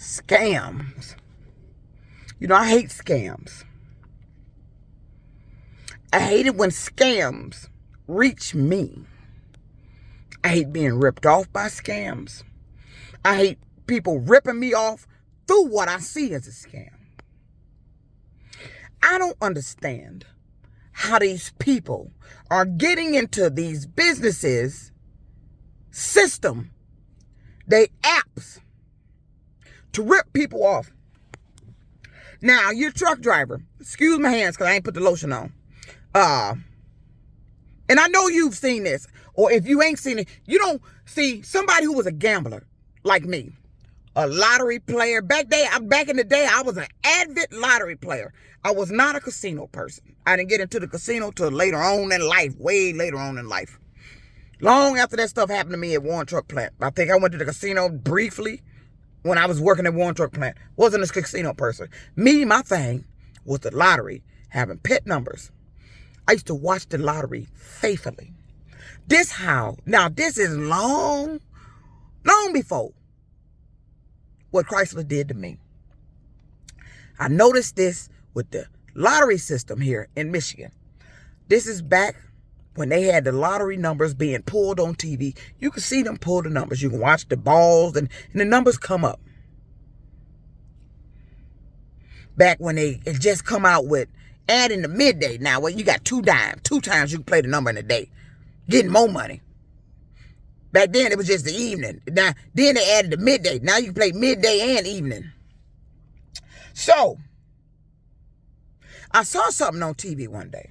Scams. You know, I hate scams. I hate it when scams reach me. I hate being ripped off by scams. I hate people ripping me off through what I see as a scam. I don't understand how these people are getting into these businesses' system, they apps, to rip people off. Now, you're a truck driver. Excuse my hands because I ain't put the lotion on. And I know you've seen this. Or if you ain't seen it, you don't see somebody who was a gambler like me. A lottery player. Back in the day, I was an avid lottery player. I was not a casino person. I didn't get into the casino till later on in life. Way later on in life. Long after that stuff happened to me at Warren Truck Plant. I think I went to the casino briefly when I was working at Warren Truck Plant. Wasn't a casino person. Me, my thing was the lottery, having pet numbers. I used to watch the lottery faithfully. This is long before what Chrysler did to me. I noticed this with the lottery system here in Michigan. This is back when they had the lottery numbers being pulled on TV. You can see them pull the numbers. You can watch the balls and the numbers come up. Back when they had just come out with adding the midday. Now, well, you got 2 dimes. 2 times you can play the number in a day. Getting more money. Back then, it was just the evening. Now, then they added the midday. Now you can play midday and evening. So, I saw something on TV one day.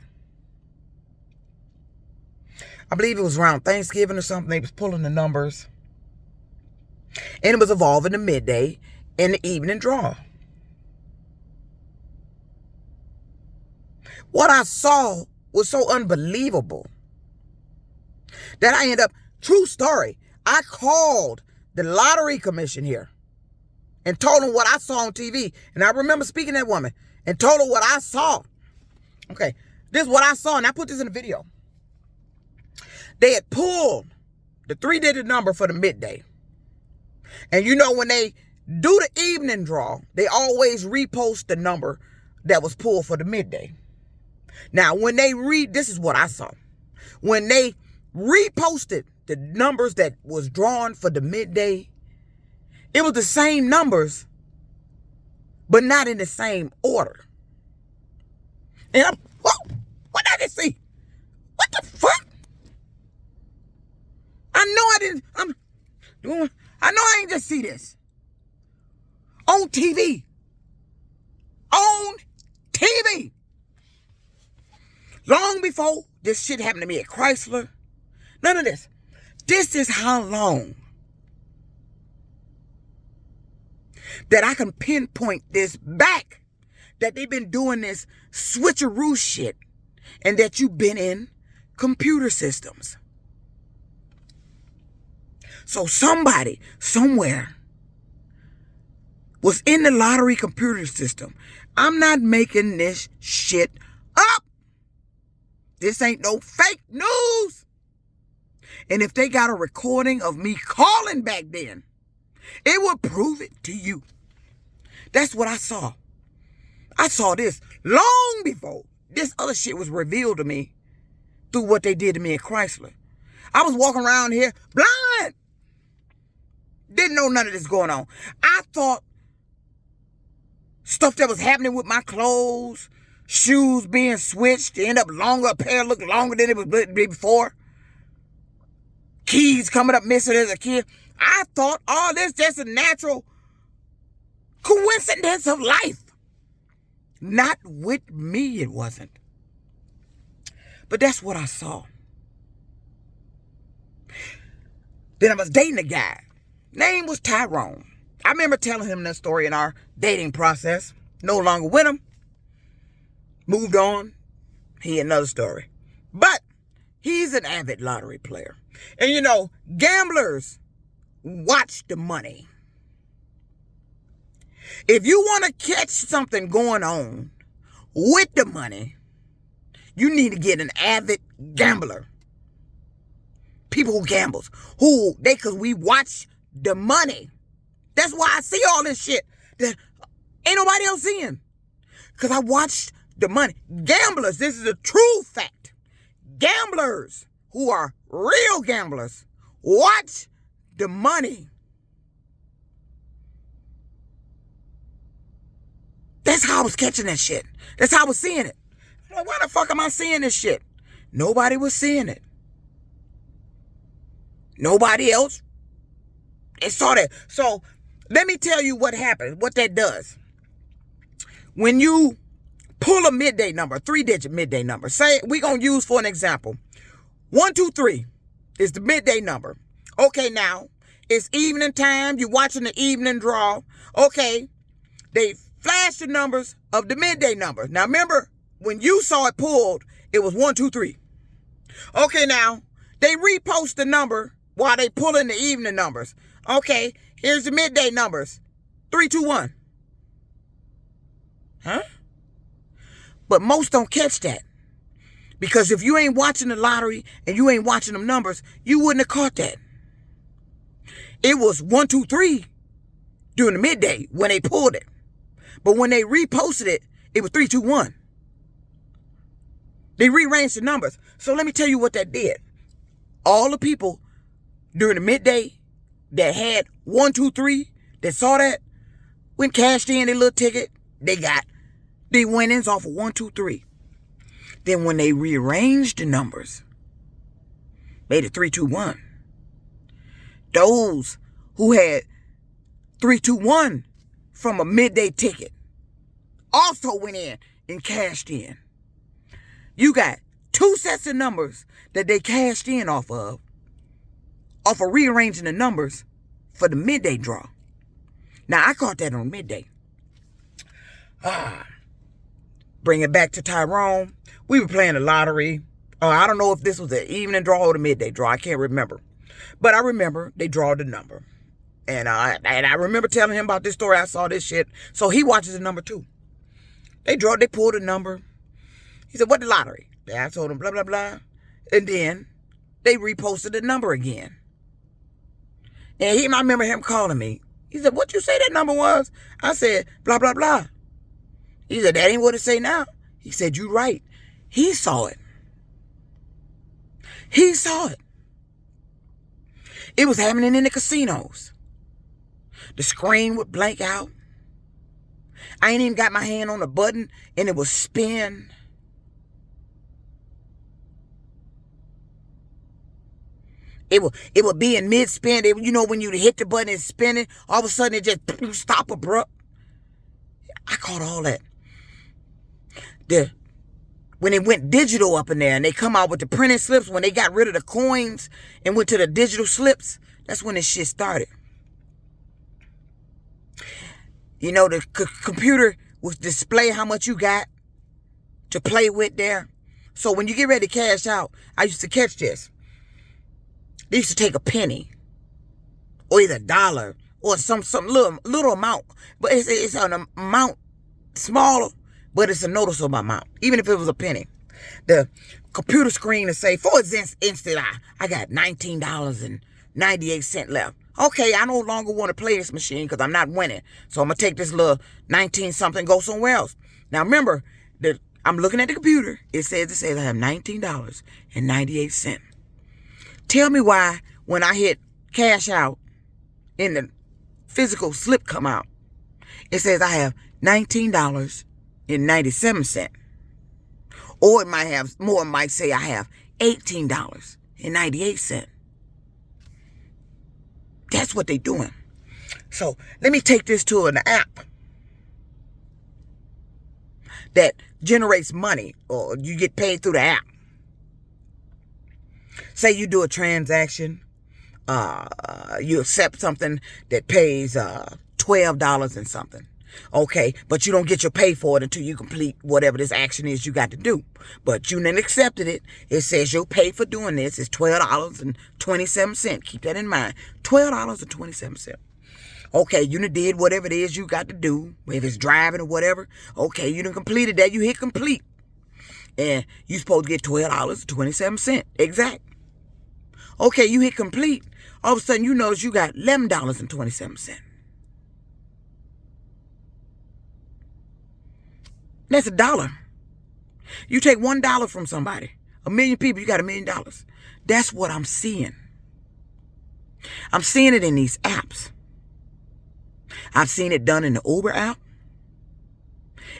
I believe it was around Thanksgiving or something. They was pulling the numbers. And it was involving the midday and the evening draw. What I saw was so unbelievable that I ended up, true story, I called the lottery commission here and told them what I saw on TV. And I remember speaking to that woman and told her what I saw. Okay, this is what I saw, and I put this in the video. They had pulled the 3-digit number for the midday. And you know, when they do the evening draw, they always repost the number that was pulled for the midday. Now, when they this is what I saw. When they reposted the numbers that was drawn for the midday, it was the same numbers, but not in the same order. And I'm, whoa, what did I just see? What the fuck? I know I ain't just see this. On TV. On TV. Long before this shit happened to me at Chrysler. None of this. This is how long that I can pinpoint this back. That they've been doing this switcheroo shit. And that you've been in computer systems. So somebody, somewhere, was in the lottery computer system. I'm not making this shit up. This ain't no fake news. And if they got a recording of me calling back then, it would prove it to you. That's what I saw. I saw this long before this other shit was revealed to me through what they did to me at Chrysler. I was walking around here blind. Didn't know none of this going on. I thought stuff that was happening with my clothes, shoes being switched to end up longer, a pair looked longer than it was before. Keys coming up missing as a kid. I thought all this just a natural coincidence of life. Not with me, it wasn't. But that's what I saw. Then I was dating a guy. Name was Tyrone. I remember telling him that story in our dating process. No longer with him. Moved on. He another story. But he's an avid lottery player. And you know, gamblers watch the money. If you want to catch something going on with the money, you need to get an avid gambler. People who gambles. Because we watch the money. That's why I see all this shit that ain't nobody else seeing. Because I watched the money. Gamblers, this is a true fact. Gamblers who are real gamblers watch the money. That's how I was catching that shit. That's how I was seeing it. Like, why the fuck am I seeing this shit? Nobody was seeing it. Nobody else. They saw that. So let me tell you what happened, what that does. When you pull a midday number, 3-digit midday number, say we're going to use for an example, 123 is the midday number. Okay, now it's evening time. You're watching the evening draw. Okay, they flash the numbers of the midday number. Now remember, when you saw it pulled, it was 123. Okay, now they repost the number while they pull in the evening numbers. Okay, here's the midday numbers, 321. Huh? But most don't catch that. Because if you ain't watching the lottery and you ain't watching them numbers, you wouldn't have caught that. It was 123 during the midday when they pulled it. But when they reposted it, it was 321. They rearranged the numbers. So let me tell you what that did. All the people during the midday that had 123, that saw that, went cashed in their little ticket, they got the winnings off of 123. Then when they rearranged the numbers, made it 321. Those who had 321 from a midday ticket also went in and cashed in. You got 2 sets of numbers that they cashed in off of rearranging the numbers for the midday draw. Now, I caught that on midday. Bring it back to Tyrone. We were playing the lottery. I don't know if this was the evening draw or the midday draw. I can't remember. But I remember they draw the number. And I remember telling him about this story. I saw this shit. So he watches the number too. They pulled the number. He said, what the lottery? I told him blah, blah, blah. And then they reposted the number again. And I remember him calling me. He said, what you say that number was? I said, blah, blah, blah. He said, that ain't what it say now. He said, you right. He saw it. He saw it. It was happening in the casinos. The screen would blank out. I ain't even got my hand on the button and it would spin. It would be in mid-spin. You know, when you hit the button and spinning, all of a sudden it just stop abrupt. I caught all that. When it went digital up in there and they come out with the printed slips, when they got rid of the coins and went to the digital slips, that's when this shit started. You know, the computer would display how much you got to play with there. So when you get ready to cash out, I used to catch this. They used to take a penny or either $1 or some little amount. But it's an amount smaller, but it's a noticeable amount. Even if it was a penny. The computer screen to say, for instance, I got $19.98 left. Okay, I no longer want to play this machine because I'm not winning. So I'm going to take this little 19-something, go somewhere else. Now remember, I'm looking at the computer. It says I have $19.98. Tell me why when I hit cash out and the physical slip come out, it says I have $19.97. Or it might have more, might say I have $18.98. That's what they're doing. So let me take this to an app that generates money, or you get paid through the app. Say you do a transaction, you accept something that pays $12 and something. Okay, but you don't get your pay for it until you complete whatever this action is you got to do. But you then accepted it. It says your pay for doing this is $12.27. Keep that in mind. $12.27. Okay, you done did whatever it is you got to do. If it's driving or whatever. Okay, you done completed that. You hit complete. And you supposed to get $12.27. Exact. Okay, you hit complete. All of a sudden you notice you got $11.27. That's $1. You take $1 from somebody, 1,000,000 people, you got $1 million. That's what I'm seeing. I'm seeing it in these apps. I've seen it done in the Uber app.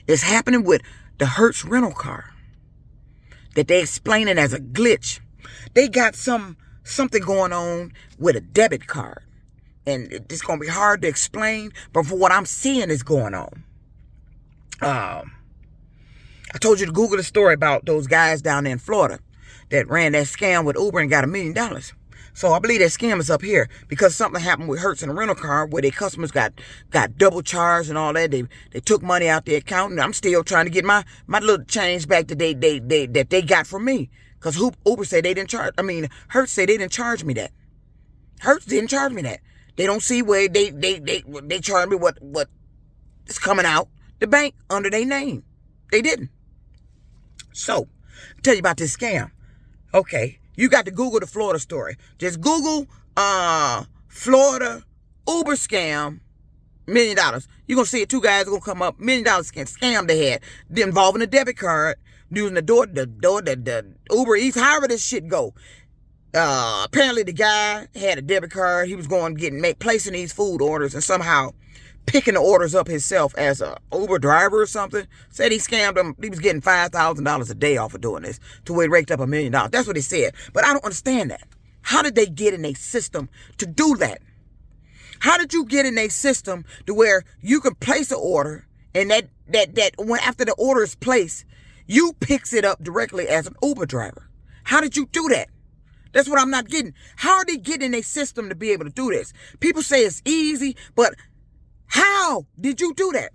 It's happening with the Hertz rental car that they explain it as a glitch. They got something going on with a debit card. And it's going to be hard to explain, but for what I'm seeing is going on. I told you to Google the story about those guys down there in Florida that ran that scam with Uber and got $1 million. So I believe that scam is up here because something happened with Hertz and a rental car where their customers got double charged and all that. They took money out their account, and I'm still trying to get my little change back that they got from me. Because Uber said they didn't charge. Hertz said they didn't charge me that. Hertz didn't charge me that. They don't see where they charge me what is coming out the bank under their name. They didn't. So, I'll tell you about this scam. Okay, you got to Google the Florida story. Just Google Florida Uber scam, $1 million. You're going to see it. Two guys are going to come up, $1 million scam they had involving a debit card, using the Uber Eats, however this shit go. Apparently the guy had a debit card. He was placing these food orders and somehow picking the orders up himself as a Uber driver or something. Said he scammed him. He was getting $5,000 a day off of doing this to where he raked up $1 million. That's what he said. But I don't understand that. How did they get in a system to do that? How did you get in a system to where you can place an order and that when after the order is placed, you picks it up directly as an Uber driver? How did you do that? That's what I'm not getting. How are they getting in a system to be able to do this? People say it's easy, but how did you do that?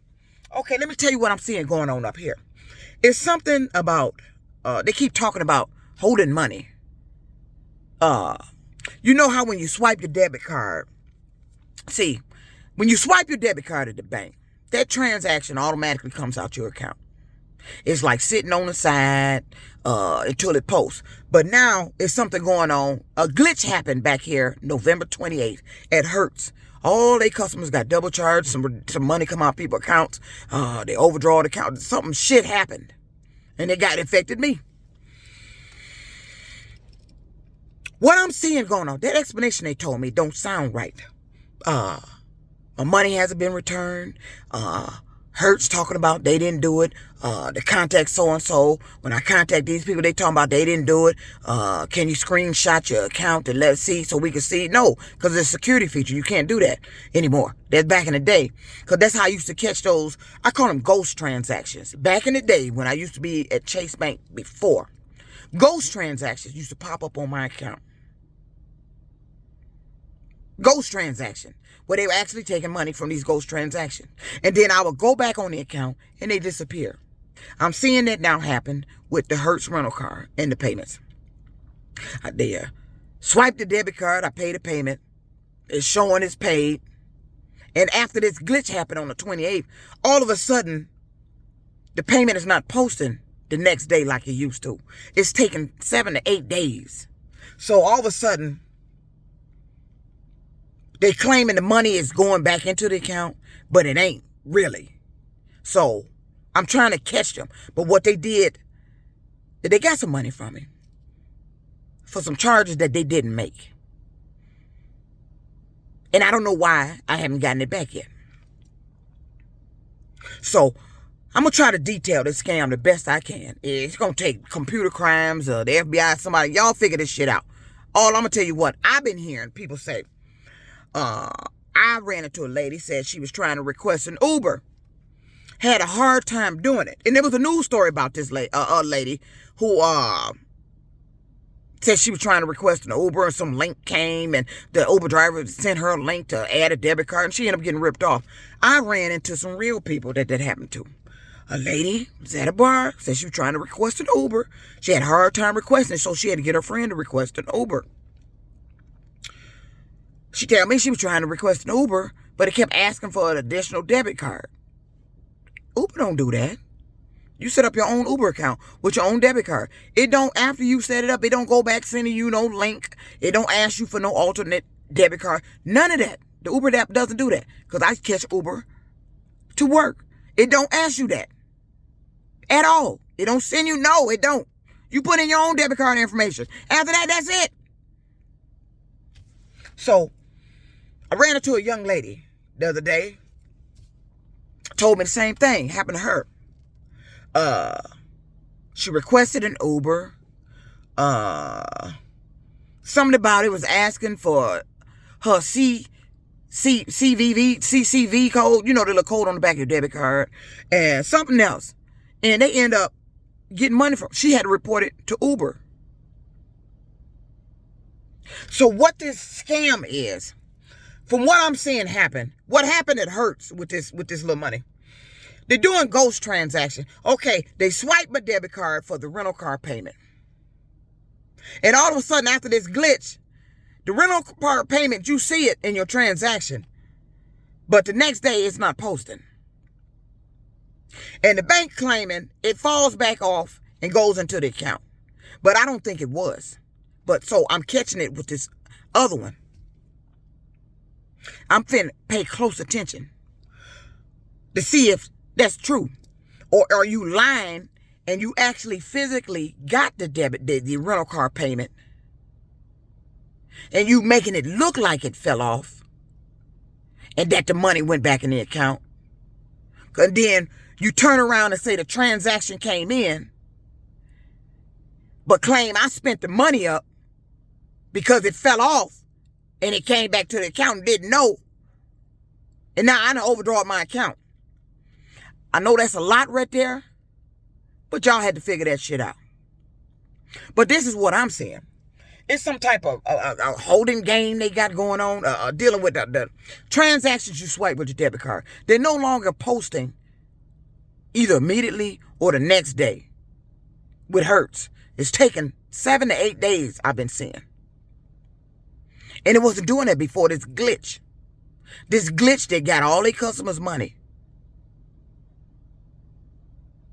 Okay, let me tell you what I'm seeing going on up here. It's something about, they keep talking about holding money. You know how when you swipe your debit card, see, when you swipe your debit card at the bank, that transaction automatically comes out your account. It's like sitting on the side until it posts. But now there's something going on. A glitch happened back here November 28th at Hertz. All their customers got double charged. Some money come out people's accounts. They overdraw the account. Something shit happened. And it affected me. What I'm seeing going on, that explanation they told me don't sound right. My money hasn't been returned. Hertz talking about they didn't do it. The contact so-and-so. When I contact these people, they talking about they didn't do it. Can you screenshot your account and let us see so we can see? No, because there's a security feature. You can't do that anymore. That's back in the day. Because that's how I used to catch those. I call them ghost transactions. Back in the day when I used to be at Chase Bank before. Ghost transactions used to pop up on my account. Ghost transaction. Where they were actually taking money from these ghost transactions. And then I would go back on the account and they disappear. I'm seeing that now happen with the Hertz rental car and the payments. They swipe the debit card, I pay the payment. It's showing it's paid. And after this glitch happened on the 28th, all of a sudden, the payment is not posting the next day like it used to. It's taking 7 to 8 days. So all of a sudden, they claiming the money is going back into the account, but it ain't really. So I'm trying to catch them. But what they did, they got some money from me for some charges that they didn't make. And I don't know why I haven't gotten it back yet. So I'm going to try to detail this scam the best I can. It's going to take computer crimes, the FBI, somebody. Y'all figure this shit out. All I'm going to tell you what, I've been hearing people say, I ran into a lady, said she was trying to request an Uber. Had a hard time doing it. And there was a news story about this lady who said she was trying to request an Uber and some link came and the Uber driver sent her a link to add a debit card and she ended up getting ripped off. I ran into some real people that happened to. A lady was at a bar, said she was trying to request an Uber. She had a hard time requesting it, so she had to get her friend to request an Uber. She told me she was trying to request an Uber, but it kept asking for an additional debit card. Uber don't do that. You set up your own Uber account with your own debit card. It don't, after you set it up, it don't go back sending you no link. It don't ask you for no alternate debit card. None of that. The Uber app doesn't do that because I catch Uber to work. It don't ask you that. At all. It don't send you. No, it don't. You put in your own debit card information. After that, that's it. So, I ran into a young lady the other day. Told me the same thing happened to her. She requested an Uber. Something about it was asking for her CCV code, you know, the little code on the back of your debit card, and something else. And they end up getting money from. She had to report it to Uber. So what this scam is, from what I'm seeing happen, what happened at Hertz with this little money. They're doing ghost transaction. Okay, they swipe my debit card for the rental car payment. And all of a sudden, after this glitch, the rental car payment, you see it in your transaction. But the next day, it's not posting. And the bank claiming it falls back off and goes into the account. But I don't think it was. But so I'm catching it with this other one. I'm finna pay close attention to see if that's true. Or are you lying and you actually physically got the rental car payment and you making it look like it fell off and that the money went back in the account. And then you turn around and say the transaction came in, but claim I spent the money up because it fell off and it came back to the account and didn't know. And now I done overdrawn my account. I know that's a lot right there, but y'all had to figure that shit out. But this is what I'm saying. It's some type of a holding game they got going on, dealing with the transactions you swipe with your debit card. They're no longer posting either immediately or the next day. With Hertz, it's taken 7 to 8 days, I've been seeing. And it wasn't doing that before this glitch. This glitch that got all their customers' money.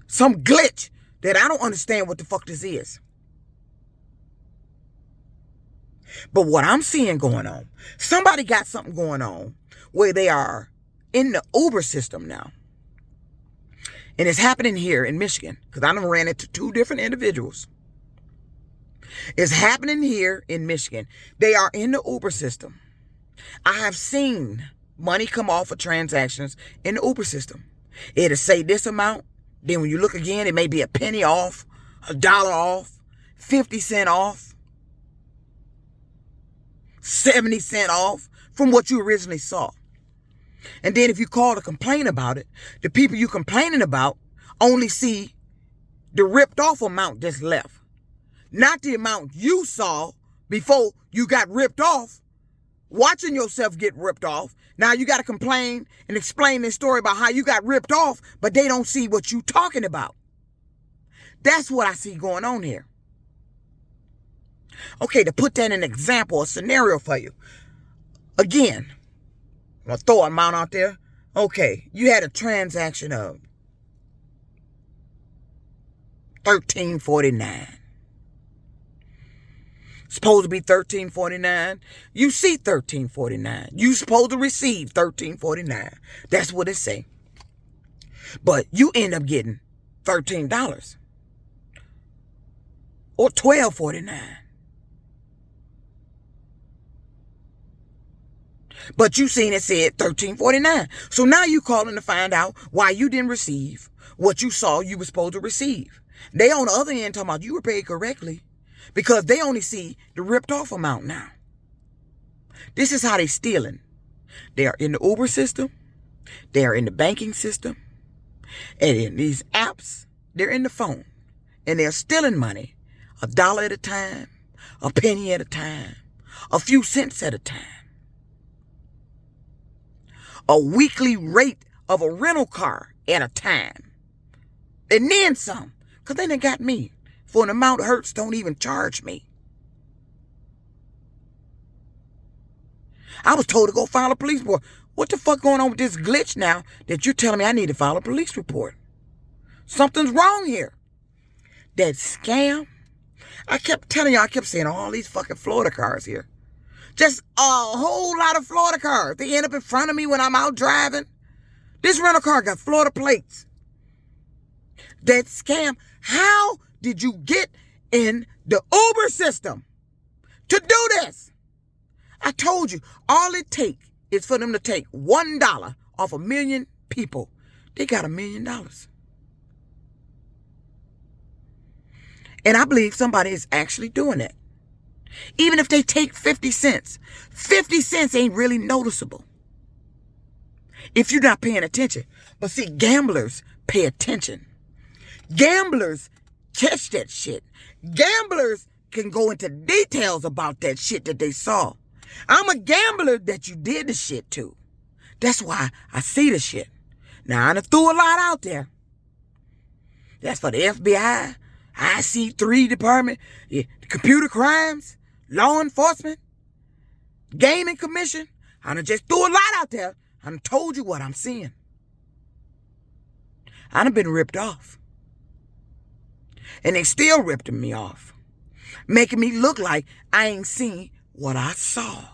Some glitch that I don't understand what the fuck this is. But what I'm seeing going on, somebody got something going on where they are in the Uber system now. And it's happening here in Michigan, because I done ran into 2 different individuals. It's happening here in Michigan. They are in the Uber system. I have seen money come off of transactions in the Uber system. It'll say this amount. Then when you look again, it may be a penny off, $1 off, 50 cents off, 70 cents off from what you originally saw. And then if you call to complain about it, the people you complaining about only see the ripped off amount that's left. Not the amount you saw before you got ripped off, watching yourself get ripped off. Now you got to complain and explain this story about how you got ripped off, but they don't see what you talking about. That's what I see going on here. Okay, to put that in an example, a scenario for you. Again, I'm going to throw an amount out there. Okay, you had a transaction of $13.49. Supposed to be $13.49. You see $13.49. You supposed to receive $13.49. That's what it say. But you end up getting $13 or $12.49. But you seen it said $13.49. So now you calling to find out why you didn't receive what you saw you were supposed to receive. They on the other end talking about you were paid correctly because they only see the ripped off amount now. This is how they stealing. They are in the Uber system. They are in the banking system. And in these apps, they're in the phone. And they're stealing money. $1 at a time. A penny at a time. A few cents at a time. A weekly rate of a rental car at a time. And then some. Because they done got me for an amount Hertz don't even charge me. I was told to go file a police report. What the fuck going on with this glitch now that you're telling me I need to file a police report? Something's wrong here. That scam. I kept telling you, I kept saying all these fucking Florida cars here. Just a whole lot of Florida cars. They end up in front of me when I'm out driving. This rental car got Florida plates. that scam. How did you get in the Uber system to do this? I told you, all it takes is for them to take $1 off 1 million people. They got $1 million. And I believe somebody is actually doing that. Even if they take 50 cents, 50 cents ain't really noticeable if you're not paying attention. But see, gamblers pay attention. Gamblers catch that shit. Gamblers can go into details about that shit that they saw. I'm a gambler that you did the shit to. That's why I see the shit. Now, I done threw a lot out there. That's for the FBI, IC3 department, the computer crimes, law enforcement, gaming commission. I done just threw a lot out there. I done told you what I'm seeing. I done been ripped off. And they still ripping me off, making me look like I ain't seen what I saw.